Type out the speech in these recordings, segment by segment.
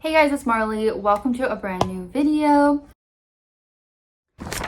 Hey guys, it's Marley. Welcome to a brand new video.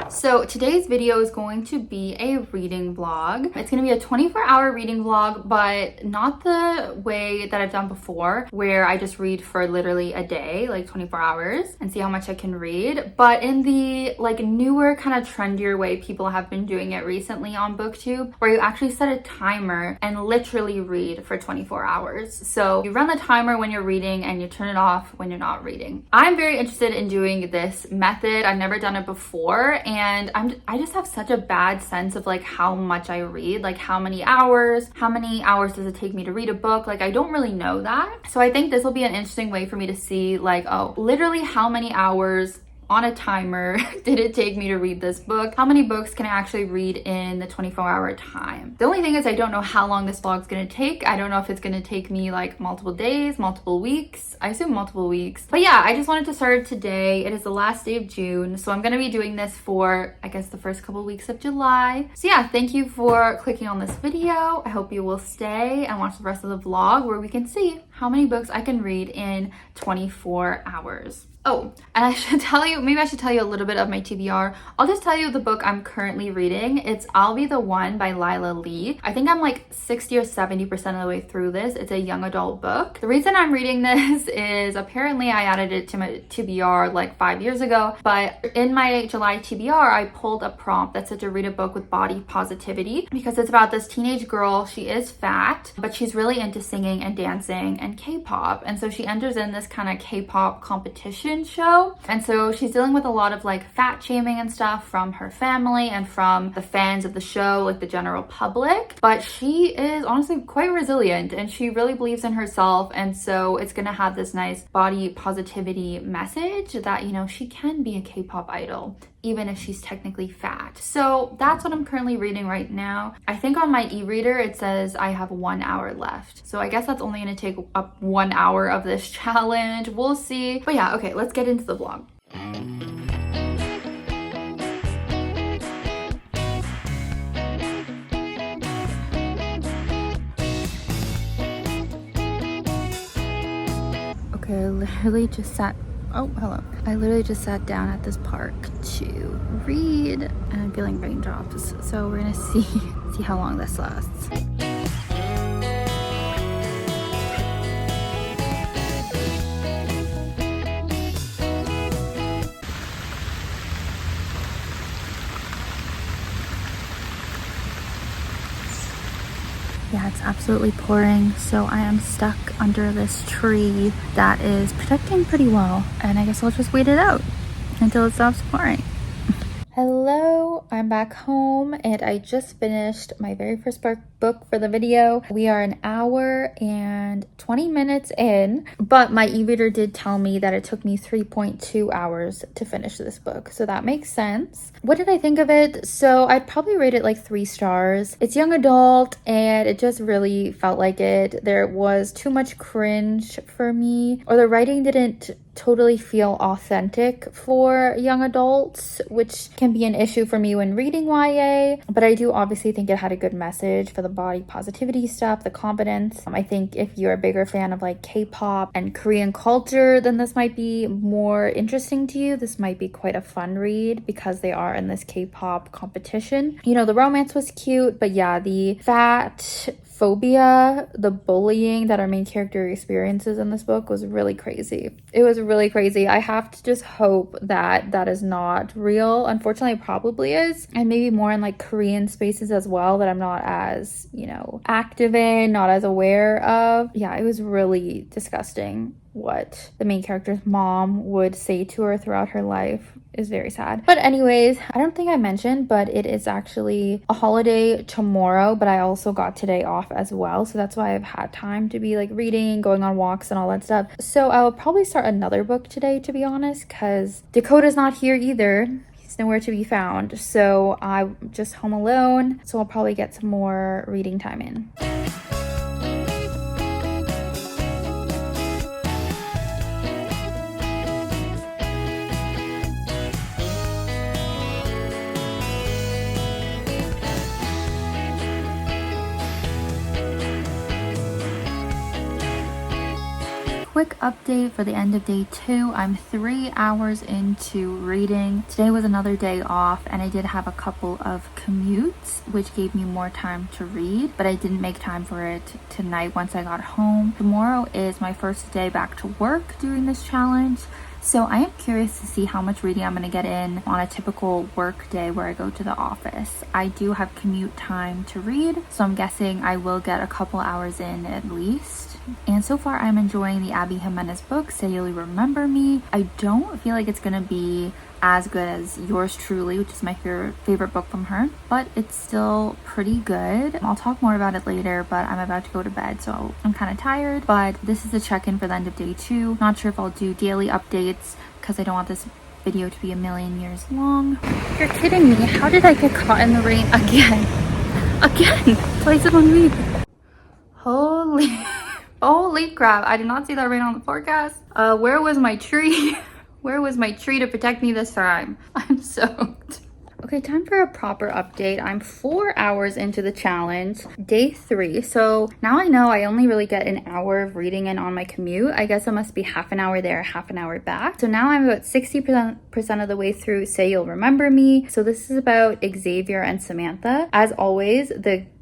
So today's video is going to be a reading vlog. It's going to be a 24-hour reading vlog, but not the way that I've done before, where I just read for literally a day, like 24 hours, and see how much I can read, but in the like newer, kind of trendier way people have been doing it recently on BookTube, where you actually set a timer and literally read for 24 hours. So you run the timer when you're reading and you turn it off when you're not reading. I'm very interested in doing this method. I've never done it before, and I just have such a bad sense of like how much I read, like how many hours does it take me to read a book? Like I don't really know that. So I think this will be an interesting way for me to see like, oh, literally how many hours on a timer did it take me to read this book? How many books can I actually read in the 24-hour time? The only thing is I don't know how long this vlog's gonna take. I don't know if it's gonna take me like multiple days, multiple weeks. I assume multiple weeks. But yeah, I just wanted to start today. It is the last day of June, so I'm gonna be doing this for, I guess, the first couple weeks of July. So yeah, thank you for clicking on this video. I hope you will stay and watch the rest of the vlog where we can see how many books I can read in 24 hours. Oh, and I should tell you, maybe I should tell you a little bit of my TBR. I'll just tell you the book I'm currently reading. It's I'll Be the One by Lyla Lee. I think I'm like 60 or 70% of the way through this. It's a young adult book. The reason I'm reading this is apparently I added it to my TBR like 5 years ago, but in my July TBR, I pulled a prompt that said to read a book with body positivity because it's about this teenage girl. She is fat, but she's really into singing and dancing and K-pop. And so she enters in this kind of K-pop competition show, and so she's dealing with a lot of like fat shaming and stuff from her family and from the fans of the show, like the general public, but she is honestly quite resilient and she really believes in herself, and so it's gonna have this nice body positivity message that, you know, she can be a K-pop idol even if she's technically fat. So that's what I'm currently reading right now. I think on my e-reader it says I have 1 hour left, so I guess that's only going to take up 1 hour of this challenge. We'll see. But yeah, okay, let's get into the vlog. Okay, I literally just sat down at this park to read, and I'm feeling raindrops, so we're gonna see how long this lasts. Yeah, it's absolutely pouring, so I am stuck under this tree that is protecting pretty well, and I guess I'll just wait it out until it stops pouring. Hello, I'm back home and I just finished my very first book for the video. We are an hour and 20 minutes in, but my e-reader did tell me that it took me 3.2 hours to finish this book, so that makes sense. What did I think of it? So I'd probably rate it like 3 stars. It's young adult and it just really felt like it. There was too much cringe for me, or the writing didn't totally feel authentic for young adults, which can be an issue for me when reading YA, but I do obviously think it had a good message for the body positivity stuff, the confidence. I think if you're a bigger fan of like K-pop and Korean culture, then this might be more interesting to you. This might be quite a fun read because they are in this K-pop competition. You know, the romance was cute, but yeah, the fat phobia, the bullying that our main character experiences in this book was really crazy. It was really crazy. I have to just hope that that is not real. Unfortunately, it probably is, and maybe more in like Korean spaces as well that I'm not as, you know, active in, not as aware of. Yeah, it was really disgusting. What the main character's mom would say to her throughout her life is very sad. But anyways, I don't think I mentioned, but it is actually a holiday tomorrow, but I also got today off as well, so that's why I've had time to be like reading, going on walks and all that stuff. So I will probably start another book today, to be honest, because Dakota's not here either. He's nowhere to be found, so I'm just home alone, so I'll probably get some more reading time in. quick update for the end of day 2. I'm 3 hours into reading. Today was another day off and I did have a couple of commutes, which gave me more time to read, but I didn't make time for it tonight once I got home. Tomorrow is my first day back to work doing this challenge. So I am curious to see how much reading I'm going to get in on a typical work day where I go to the office. I do have commute time to read, so I'm guessing I will get a couple hours in at least. And so far I'm enjoying the Abbey Jimenez book, Say You'll Remember Me. I don't feel like it's going to be as good as Yours Truly, which is my favorite book from her, but it's still pretty good. I'll talk more about it later, but I'm about to go to bed, so I'm kind of tired. But this is a check-in for the end of day 2. Not sure if I'll do daily updates because I don't want this video to be a million years long. You're kidding me. How did I get caught in the rain again? Twice in 1 week. Holy crap. I did not see that rain on the forecast. Where was my tree? Where was my tree to protect me this time? I'm soaked. Okay, time for a proper update. I'm 4 hours into the challenge, day 3. So now I know I only really get an hour of reading in on my commute. I guess it must be half an hour there, half an hour back. So now I'm about 60% of the way through Say You'll Remember Me. So this is about Xavier and Samantha. As always,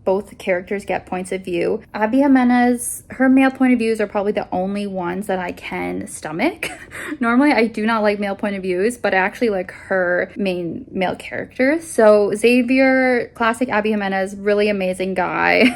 both characters get points of view. Abbey Jimenez, her male point of views are probably the only ones that I can stomach. Normally, I do not like male point of views, but I actually like her main male characters. So Xavier, classic Abbey Jimenez, really amazing guy.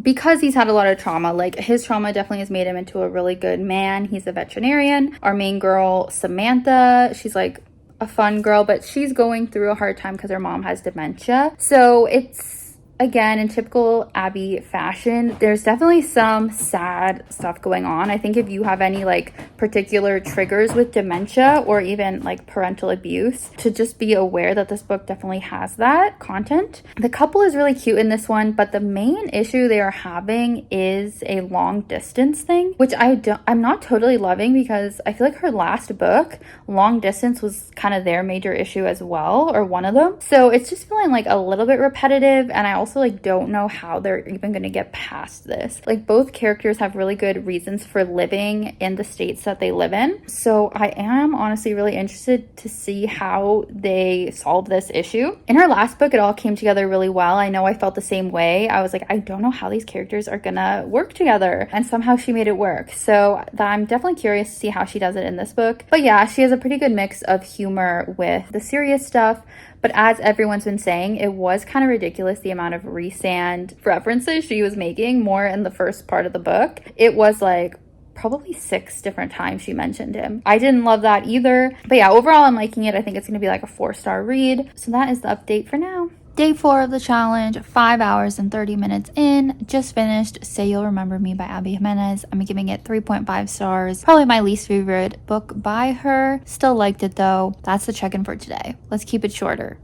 Because he's had a lot of trauma, like his trauma definitely has made him into a really good man. He's a veterinarian. Our main girl, Samantha, she's like a fun girl, but she's going through a hard time because her mom has dementia. So it's, again, in typical Abbey fashion, there's definitely some sad stuff going on. I think if you have any like particular triggers with dementia or even like parental abuse, to just be aware that this book definitely has that content. The couple is really cute in this one, but the main issue they are having is a long distance thing, which I'm not totally loving because I feel like her last book, long distance, was kind of their major issue as well, or one of them. So it's just feeling like a little bit repetitive, and I also like don't know how they're even going to get past this. Like both characters have really good reasons for living in the states that they live in. So I am honestly really interested to see how they solve this issue. In her last book, it all came together really well. I know I felt the same way. I was like, I don't know how these characters are gonna work together, and somehow she made it work. So I'm definitely curious to see how she does it in this book. But yeah, she has a pretty good mix of humor with the serious stuff. But as everyone's been saying, it was kind of ridiculous the amount of Rhysand references she was making more in the first part of the book. It was like probably 6 different times she mentioned him. I didn't love that either. But yeah, overall I'm liking it. I think it's going to be like a 4-star read. So that is the update for now. Day 4 of the challenge, 5 hours and 30 minutes in. Just finished Say You'll Remember Me by Abbey Jimenez. I'm giving it 3.5 stars. Probably my least favorite book by her. Still liked it though. That's the check-in for today. Let's keep it shorter.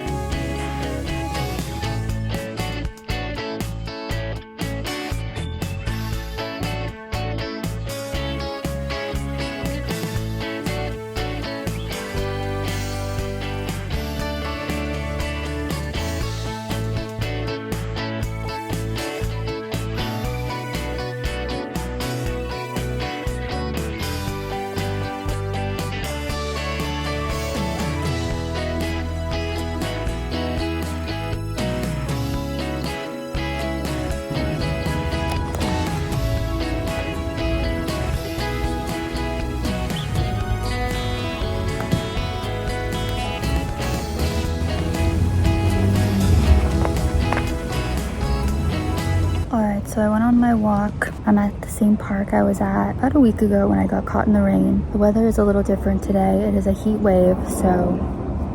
So I went on my walk. I'm at the same park I was at about a week ago when I got caught in the rain. The weather is a little different today. It is a heat wave, so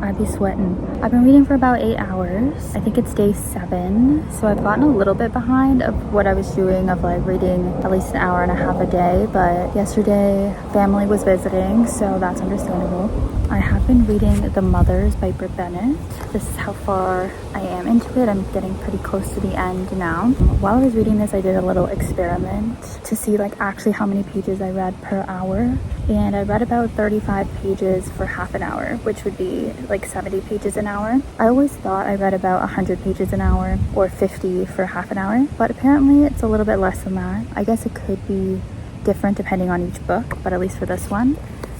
I'd be sweating. I've been reading for about 8 hours. I think it's day 7. So I've gotten a little bit behind of what I was doing of like reading at least an hour and a half a day. But yesterday family was visiting, so that's understandable. I have been reading The Mothers by Bennett. This is how far I am into it. I'm getting pretty close to the end now. While I was reading this, I did a little experiment to see like actually how many pages I read per hour. And I read about 35 pages for half an hour, which would be like 70 pages an hour. I always thought I read about 100 pages an hour or 50 for half an hour, but apparently it's a little bit less than that. I guess it could be different depending on each book, but at least for this one,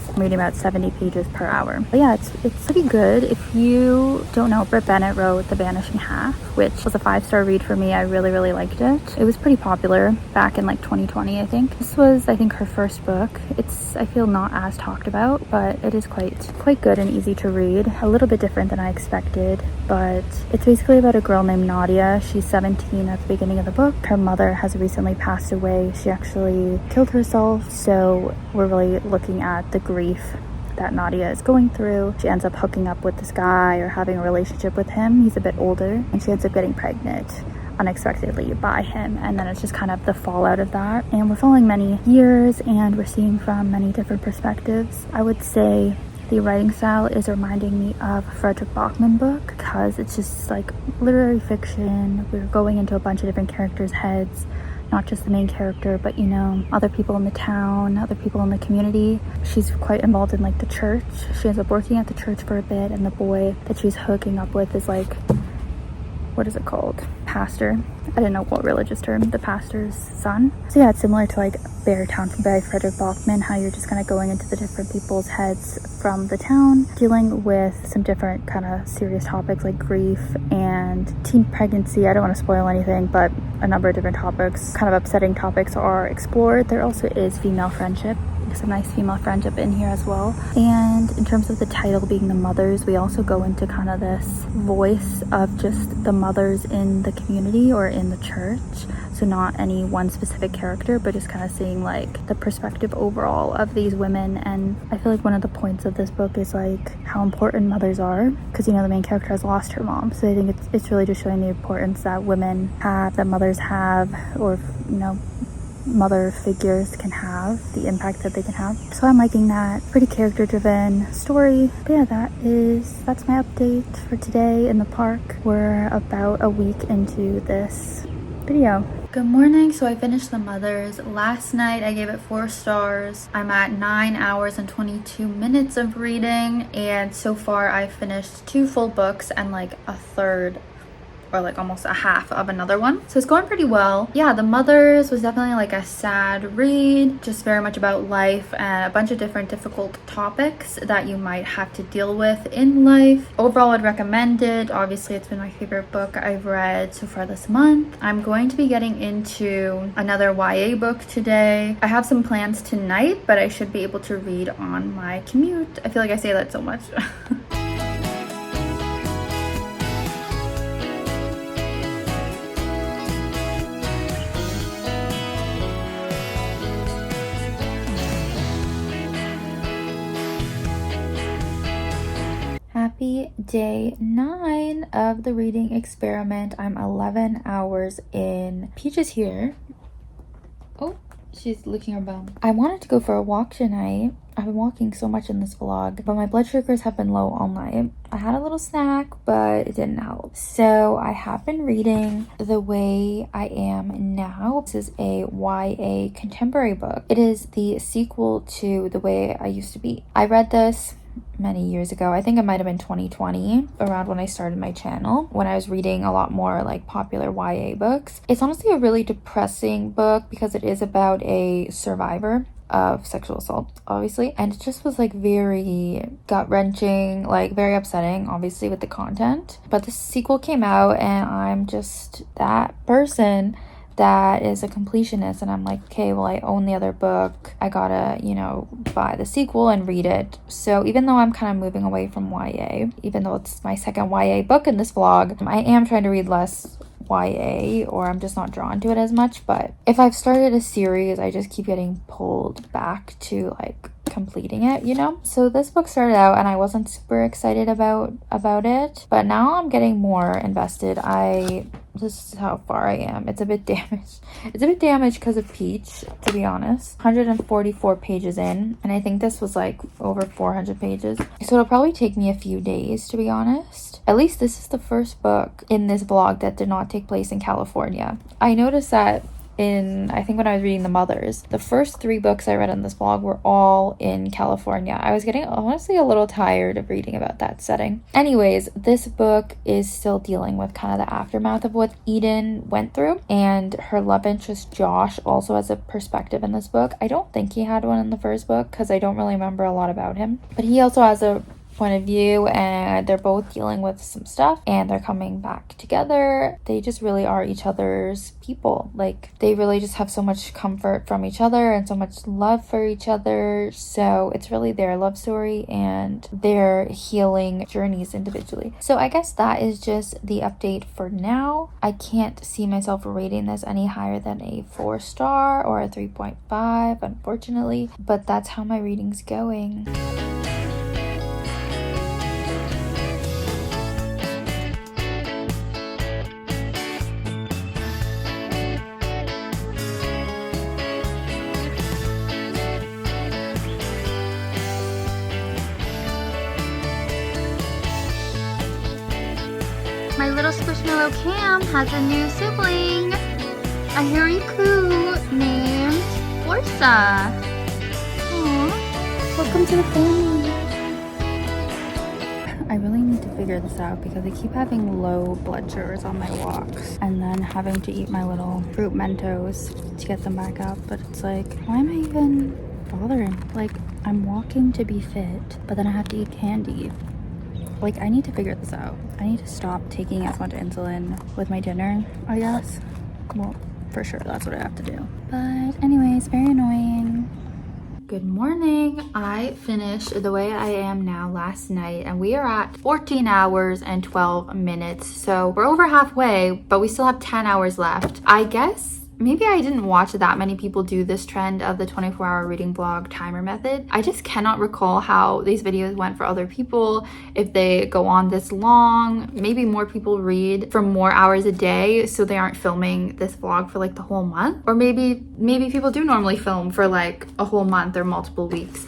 I'm reading about 70 pages per hour. But yeah, it's pretty good. If you don't know, Brit Bennett wrote The Vanishing Half, which was a 5-star read for me. I really liked it. It was pretty popular back in like 2020, I think. This was, I think, her first book. It's, I feel, not as talked about, but it is quite good and easy to read. A little bit different than I expected, but it's basically about a girl named Nadia. She's 17 at the beginning of the book. Her mother has recently passed away. She actually killed herself, so we're really looking at the grief that Nadia is going through. She ends up hooking up with this guy or having a relationship with him. He's a bit older, and she ends up getting pregnant unexpectedly by him, and then it's just kind of the fallout of that. And we're following many years, and we're seeing from many different perspectives. I would say the writing style is reminding me of a Frederick Bachman book, because it's just like literary fiction. We're going into a bunch of different characters' heads, not just the main character, but you know, other people in the town, other people in the community. She's quite involved in like the church. She ends up working at the church for a bit, and the boy that she's hooking up with is like, what is it called? Pastor. I didn't know what religious term, the pastor's son. So yeah, it's similar to like Bear Town by Frederick Bachman, how you're just kind of going into the different people's heads from the town, dealing with some different kind of serious topics like grief and teen pregnancy. I don't want to spoil anything, but a number of different topics, kind of upsetting topics, are explored. There also is female friendship. Some nice female friendship in here as well. And in terms of the title being The Mothers, we also go into kind of this voice of just the mothers in the community or in the church. So not any one specific character, but just kind of seeing like the perspective overall of these women. And I feel like one of the points of this book is like how important mothers are, because you know the main character has lost her mom. So I think it's really just showing the importance that women have, that mothers have, or you know, mother figures can have, the impact that they can have. So I'm liking that. Pretty character driven story. But yeah, that's my update for today in the park. We're about a week into this video. Good morning. So I finished The Mothers last night. I gave it 4 stars. I'm at 9 hours and 22 minutes of reading, and so far I've finished 2 full books and like a third or like almost a half of another one. So it's going pretty well. Yeah, The Mothers was definitely like a sad read, just very much about life and a bunch of different difficult topics that you might have to deal with in life. Overall, I'd recommend it. Obviously, it's been my favorite book I've read so far this month. I'm going to be getting into another YA book today. I have some plans tonight, but I should be able to read on my commute. I feel like I say that so much. Happy day 9 of the reading experiment. I'm 11 hours in. Peach is here. Oh, she's licking her bum. I wanted to go for a walk tonight. I've been walking so much in this vlog, but my blood sugars have been low all night. I had a little snack, but it didn't help. So I have been reading The Way I Am Now. This is a YA contemporary book. It is the sequel to The Way I Used to Be. I read this many years ago. I think it might have been 2020, around when I started my channel, when I was reading a lot more like popular YA books. It's honestly a really depressing book because it is about a survivor of sexual assault, obviously, and it just was like very gut-wrenching, like very upsetting, obviously, with the content. But the sequel came out, and I'm just that person that is a completionist, and I'm like, okay, well, I own the other book, I gotta, you know, buy the sequel and read it. So even though I'm kind of moving away from YA, even though it's my second YA book in this vlog, I am trying to read less YA, or I'm just not drawn to it as much. But if I've started a series, I just keep getting pulled back to like completing it, you know. So this book started out and I wasn't super excited about it, but now I'm getting more invested. This is how far I am. It's a bit damaged. It's a bit damaged because of Peach, to be honest. 144 pages in, and I think this was like over 400 pages. So it'll probably take me a few days, to be honest. At least this is the first book in this vlog that did not take place in California. I noticed that I think when I was reading The Mothers. The first 3 books I read in this vlog were all in California. I was getting honestly a little tired of reading about that setting. Anyways, this book is still dealing with kind of the aftermath of what Eden went through, and her love interest Josh also has a perspective in this book. I don't think he had one in the first book because I don't really remember a lot about him, but he also has a point of view, and they're both dealing with some stuff and they're coming back together. They just really are each other's people. Like, they really just have so much comfort from each other and so much love for each other. So it's really their love story and their healing journeys individually. So I guess that is just the update for now. I can't see myself rating this any higher than a 4-star or a 3.5, unfortunately, but that's how my reading's going. My little squishmallow Cam has a new sibling, a hairy coo named Orsa. Aww. Welcome to the family. I really need to figure this out because I keep having low blood sugars on my walks and then having to eat my little fruit Mentos to get them back up. But it's like, why am I even bothering? Like, I'm walking to be fit, but then I have to eat candy. Like, I need to figure this out. I need to stop taking as much insulin with my dinner, I guess. Well, for sure, that's what I have to do. But anyways, very annoying. Good morning. I finished The Way I Am Now last night, and we are at 14 hours and 12 minutes. So we're over halfway, but we still have 10 hours left. I guess maybe I didn't watch that many people do this trend of the 24-hour reading vlog timer method. I just cannot recall how these videos went for other people, if they go on this long. Maybe more people read for more hours a day, so they aren't filming this vlog for like the whole month. Or maybe people do normally film for like a whole month or multiple weeks.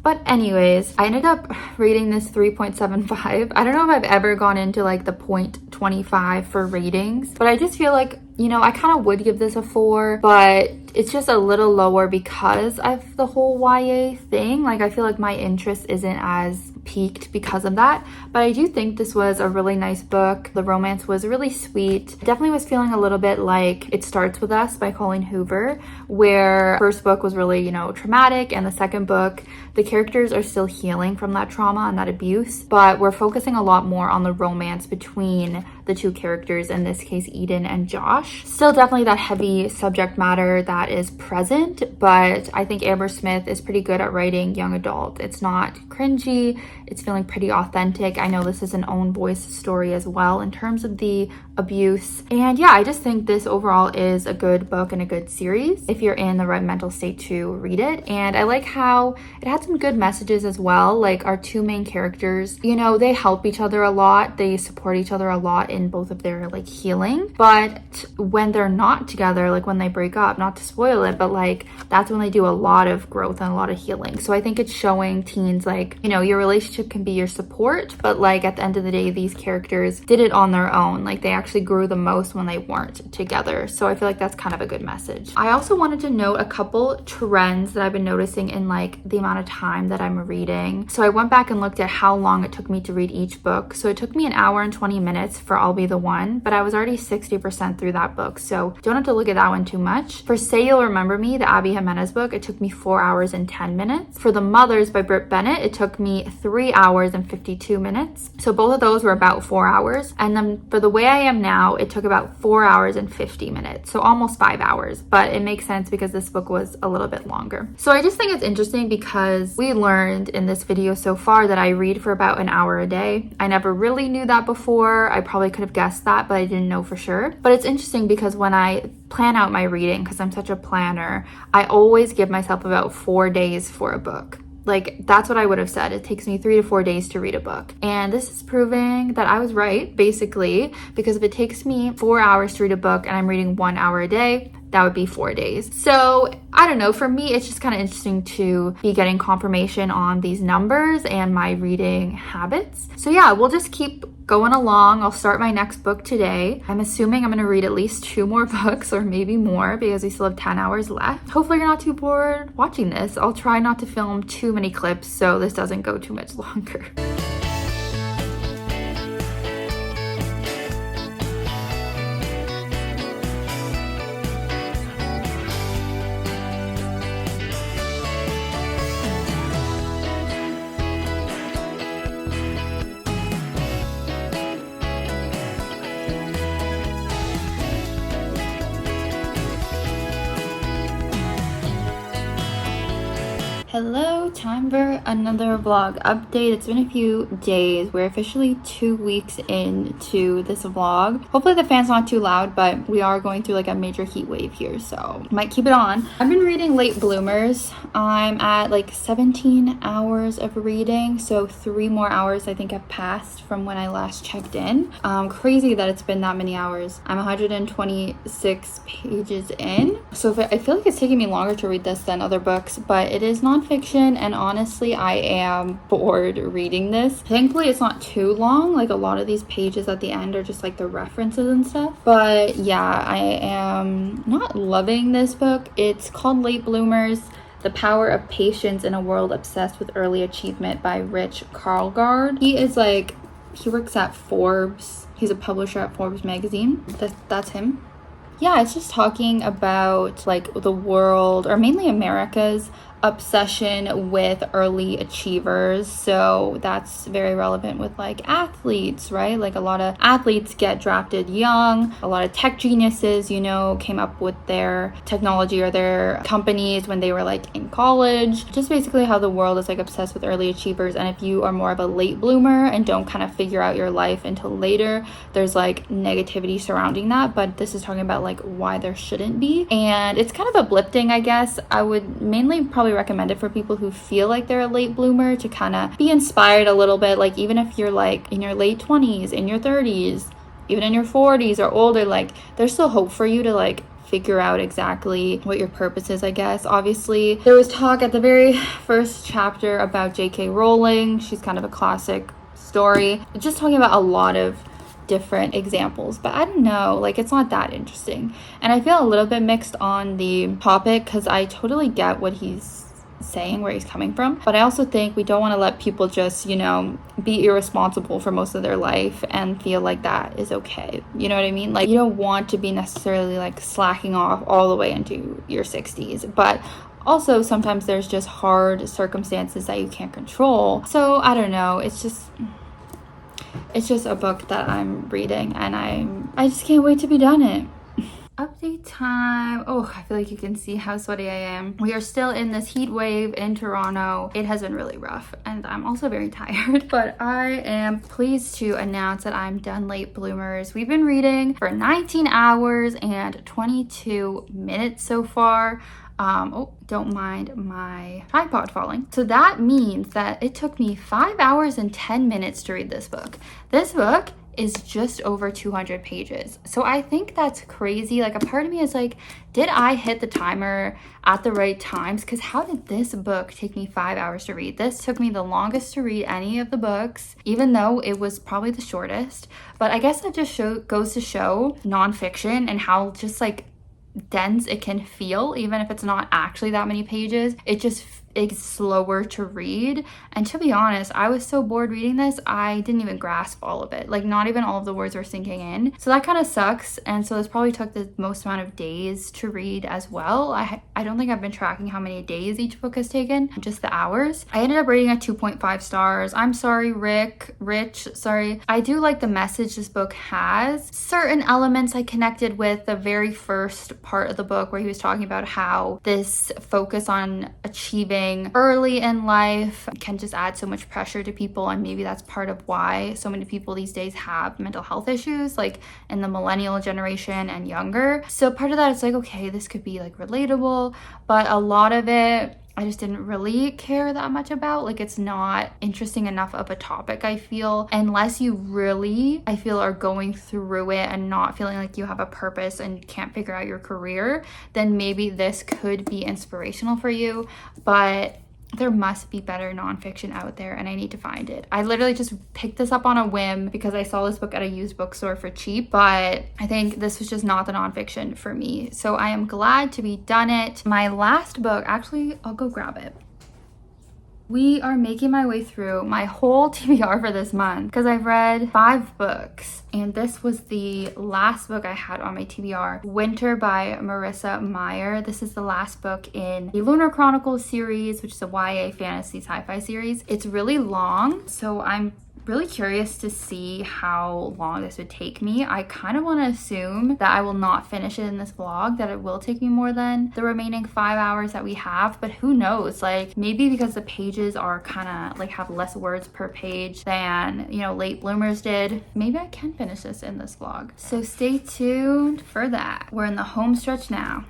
But anyways, I ended up rating this 3.75. I don't know if I've ever gone into like the 0.25 for ratings, but I just feel like, you know, I kind of would give this a 4, but it's just a little lower because of the whole YA thing. Like, I feel like my interest isn't as peaked because of that, but I do think this was a really nice book. The romance was really sweet. Definitely was feeling a little bit like It Starts With Us by Colleen Hoover, where first book was really, you know, traumatic, and the second book, the characters are still healing from that trauma and that abuse, but we're focusing a lot more on the romance between the two characters, in this case Eden and Josh. Still definitely that heavy subject matter that is present, but I think Amber Smith is pretty good at writing young adult. It's not cringy, it's feeling pretty authentic. I know this is an own voice story as well in terms of the abuse, and yeah, I just think this overall is a good book and a good series if you're in the right mental state to read it. And I like how it had some good messages as well. Like, our two main characters, you know, they help each other a lot, they support each other a lot in both of their like healing, but when they're not together, like when they break up, not to spoil it, but like that's when they do a lot of growth and a lot of healing. So I think it's showing teens like, you know, your relationship can be your support, but like at the end of the day, these characters did it on their own. Like, they actually grew the most when they weren't together. So I feel like that's kind of a good message. I also wanted to note a couple trends that I've been noticing in like the amount of time that I'm reading. So I went back and looked at how long it took me to read each book. So it took me 1 hour and 20 minutes for I'll Be the One, but I was already 60% through that book, so don't have to look at that one too much. For Say You'll Remember Me, the Abbey Jimenez book, it took me 4 hours and 10 minutes. For The Mothers by Bennett, it took me 3 hours and 52 minutes. So both of those were about 4 hours. And then for The Way I Am Now, it took about 4 hours and 50 minutes, so almost 5 hours, but it makes sense because this book was a little bit longer. So I just think it's interesting because we learned in this video so far that I read for about 1 hour a day. I never really knew that before. I probably could have guessed that, but I didn't know for sure. But it's interesting because when I plan out my reading, because I'm such a planner, I always give myself about 4 days for a book. Like, that's what I would have said. It takes me 3 to 4 days to read a book. And this is proving that I was right, basically, because if it takes me 4 hours to read a book and I'm reading 1 hour a day, that would be 4 days. So I don't know, for me, it's just kind of interesting to be getting confirmation on these numbers and my reading habits. So yeah, we'll just keep going along. I'll start my next book today. I'm assuming I'm gonna read at least 2 more books or maybe more because we still have 10 hours left. Hopefully you're not too bored watching this. I'll try not to film too many clips so this doesn't go too much longer. Hello, time for another vlog update. It's been a few days. We're officially 2 weeks into this vlog. Hopefully the fan's not too loud, but we are going through like a major heat wave here, so might keep it on. I've been reading Late Bloomers. I'm at like 17 hours of reading, so 3 more hours I think have passed from when I last checked in. Crazy that it's been that many hours. I'm 126 pages in, so I feel like it's taking me longer to read this than other books, but it is nonfiction, and honestly I am bored reading this. Thankfully it's not too long, like a lot of these pages at the end are just like the references and stuff, but yeah, I am not loving this book. It's called Late Bloomers: The Power of Patience in a World Obsessed with Early Achievement by Karlgaard. He works at Forbes. He's a publisher at Forbes magazine. That's him. Yeah, it's just talking about like the world, or mainly America's obsession with early achievers. So that's very relevant with like athletes, right? Like a lot of athletes get drafted young. A lot of tech geniuses, you know, came up with their technology or their companies when they were like in college. Just basically how the world is like obsessed with early achievers. And if you are more of a late bloomer and don't kind of figure out your life until later, there's like negativity surrounding that. But this is talking about like why there shouldn't be. And it's kind of uplifting, I guess. I would mainly probably recommend it for people who feel like they're a late bloomer, to kind of be inspired a little bit. Like even if you're like in your late 20s, in your 30s, even in your 40s or older, like there's still hope for you to like figure out exactly what your purpose is, I guess. Obviously there was talk at the very first chapter about J.K. Rowling. She's kind of a classic story, just talking about a lot of different examples, but I don't know, like it's not that interesting. And I feel a little bit mixed on the topic because I totally get what he's saying, where he's coming from, but I also think we don't want to let people just, you know, be irresponsible for most of their life and feel like that is okay. You know what I mean? Like you don't want to be necessarily like slacking off all the way into your 60s, but also sometimes there's just hard circumstances that you can't control. So I don't know, it's just a book that I'm reading, and I just can't wait to be done it. Update time. Oh, I feel like you can see how sweaty I am. We are still in this heat wave in Toronto. It has been really rough, and I'm also very tired, but I am pleased to announce that I'm done Late Bloomers. We've been reading for 19 hours and 22 minutes so far. Oh, don't mind my tripod falling. So that means that it took me 5 hours and 10 minutes to read this book. This book is just over 200 pages. So I think that's crazy. Like a part of me is like, did I hit the timer at the right times? Because how did this book take me 5 hours to read? This took me the longest to read any of the books, even though it was probably the shortest. But I guess that just goes to show nonfiction and how just like dense it can feel, even if it's not actually that many pages. It just is slower to read. And to be honest, I was so bored reading this, I didn't even grasp all of it. Like not even all of the words were sinking in. So that kind of sucks. And so this probably took the most amount of days to read as well. I don't think I've been tracking how many days each book has taken, just the hours. I ended up rating it 2.5 stars. I'm sorry, Rich, sorry. I do like the message this book has. Certain elements I connected with. The very first part of the book where he was talking about how this focus on achieving early in life can just add so much pressure to people, and maybe that's part of why so many people these days have mental health issues, like in the millennial generation and younger. So part of that, it's like, okay, this could be like relatable, but a lot of it I just didn't really care that much about. Like it's not interesting enough of a topic, I feel, unless you really, I feel, are going through it and not feeling like you have a purpose and can't figure out your career, then maybe this could be inspirational for you. But there must be better nonfiction out there and I need to find it. I literally just picked this up on a whim because I saw this book at a used bookstore for cheap, but I think this was just not the nonfiction for me. So I am glad to be done it. My last book, actually, I'll go grab it. We are making my way through my whole TBR for this month because I've read 5 books and this was the last book I had on my TBR, Winter by Marissa Meyer. This is the last book in the Lunar Chronicles series, which is a YA fantasy sci-fi series. It's really long, so I'm really curious to see how long this would take me. I kind of want to assume that I will not finish it in this vlog, that it will take me more than the remaining 5 hours that we have, but who knows? Like, maybe because the pages are kind of like have less words per page than, you know, Late Bloomers did, maybe I can finish this in this vlog. So stay tuned for that. We're in the home stretch now.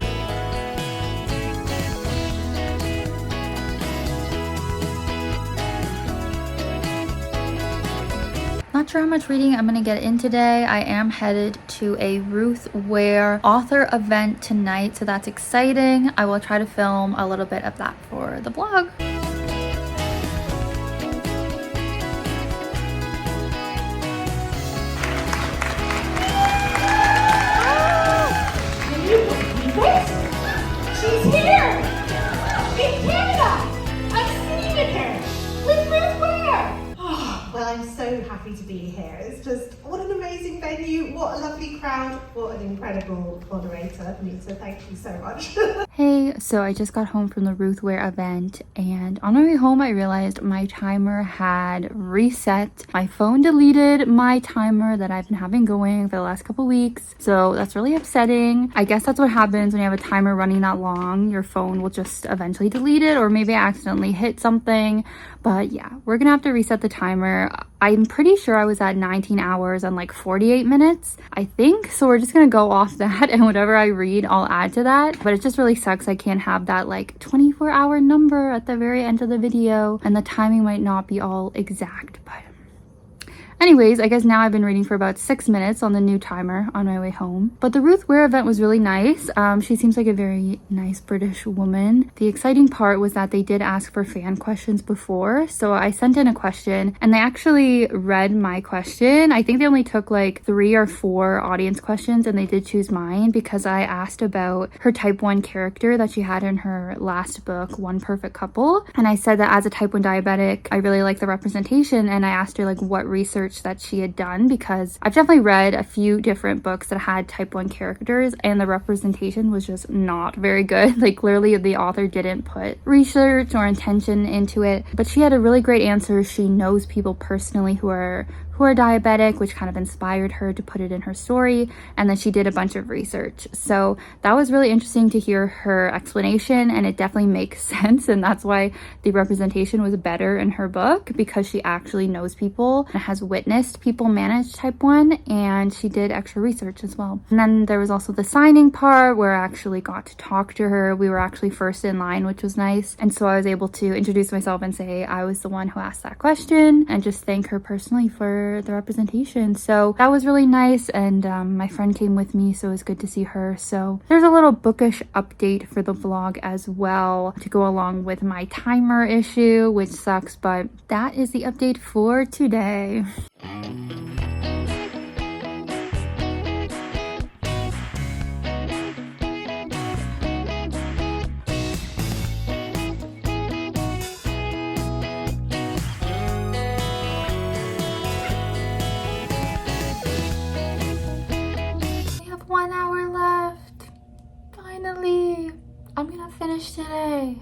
Not sure how much reading I'm gonna get in today. I am headed to a Ruth Ware author event tonight, so that's exciting. I will try to film a little bit of that for the vlog. She's here! In Canada! I'm sitting with her! With Ruth Ware! Oh, well, I'm so happy to be here. It's just, what an amazing venue, what a lovely crowd, what an incredible moderator, Nita. Thank you so much. Hey, so I just got home from the Ruth Ware event, and on my way home I realized my timer had reset. My phone deleted my timer that I've been having going for the last couple weeks, so that's really upsetting. I guess that's what happens when you have a timer running that long. Your phone will just eventually delete it, or maybe I accidentally hit something. But yeah, we're gonna have to reset the timer. I'm pretty sure I was at 19 hours and like 48 minutes, I think. So we're just gonna go off that, and whatever I read, I'll add to that. But it just really sucks I can't have that like 24-hour number at the very end of the video, and the timing might not be all exact, but anyways, I guess now I've been reading for about 6 minutes on the new timer on my way home. But the Ruth Ware event was really nice. She seems like a very nice British woman. The exciting part was that they did ask for fan questions before. So I sent in a question and they actually read my question. I think they only took like 3 or 4 audience questions and they did choose mine because I asked about her type 1 character that she had in her last book, One Perfect Couple. And I said that as a type 1 diabetic, I really like the representation, and I asked her like what research that she had done, because I've definitely read a few different books that had type 1 characters and the representation was just not very good. Like, clearly the author didn't put research or intention into it, but she had a really great answer. She knows people personally who are diabetic, which kind of inspired her to put it in her story, and then she did a bunch of research. So that was really interesting to hear her explanation, and it definitely makes sense, and that's why the representation was better in her book, because she actually knows people and has witnessed people manage type 1, and she did extra research as well. And then there was also the signing part where I actually got to talk to her. We were actually first in line, which was nice, and so I was able to introduce myself and say I was the one who asked that question, and just thank her personally for the representation. So that was really nice, and my friend came with me, so it was good to see her. So there's a little bookish update for the vlog as well to go along with my timer issue, which sucks, but that is the update for today. I'm gonna finish today.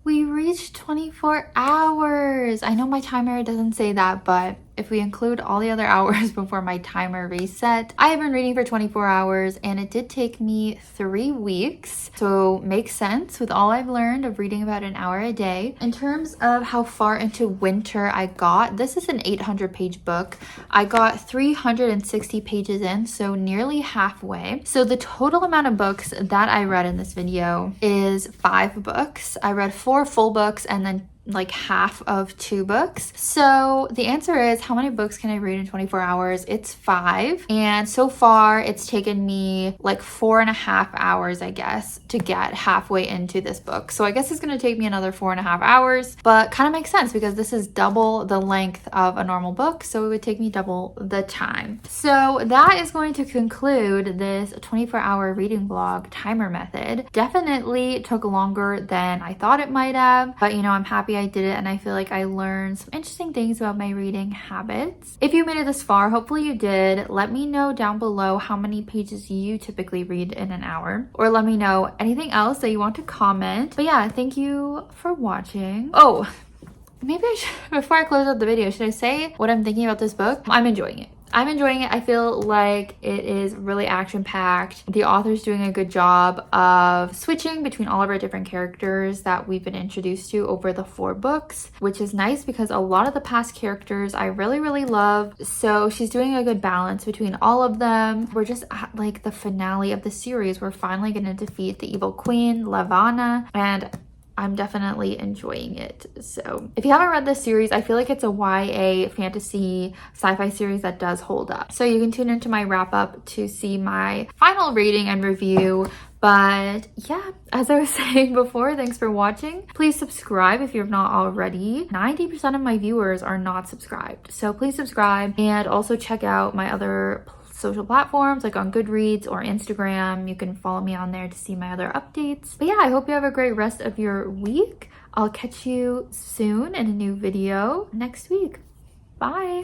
We reached 24 hours. I know my timer doesn't say that, but if we include all the other hours before my timer reset, I have been reading for 24 hours and it did take me 3 weeks. So makes sense with all I've learned of reading about an hour a day. In terms of how far into winter I got, this is an 800-page book. I got 360 pages in, so nearly halfway. So the total amount of books that I read in this video is 5 books. I read 4 full books and then like half of 2 books. So the answer is, how many books can I read in 24 hours? It's 5. And so far it's taken me like 4.5 hours, I guess, to get halfway into this book. So I guess it's going to take me another 4.5 hours, but kind of makes sense because this is double the length of a normal book. So it would take me double the time. So that is going to conclude this 24-hour reading vlog timer method. Definitely took longer than I thought it might have, but you know, I'm happy I did it, and I feel like I learned some interesting things about my reading habits. If you made it this far, hopefully you did. Let me know down below how many pages you typically read in an hour, or let me know anything else that you want to comment. But yeah, thank you for watching. Oh, maybe I should, before I close out the video, should I say what I'm thinking about this book? I'm enjoying it. I'm enjoying it. I feel like it is really action-packed. The author's doing a good job of switching between all of our different characters that we've been introduced to over the 4 books, which is nice because a lot of the past characters I really love. So she's doing a good balance between all of them. We're just at like the finale of the series. We're finally going to defeat the evil queen, Lavanna, and I'm definitely enjoying it. So if you haven't read this series, I feel like it's a YA fantasy sci-fi series that does hold up. So you can tune into my wrap up to see my final rating and review. But yeah, as I was saying before, thanks for watching. Please subscribe if you're not already. 90% of my viewers are not subscribed. So please subscribe, and also check out my other social platforms like on Goodreads or Instagram. You can follow me on there to see my other updates. But yeah, I hope you have a great rest of your week. I'll catch you soon in a new video next week. Bye.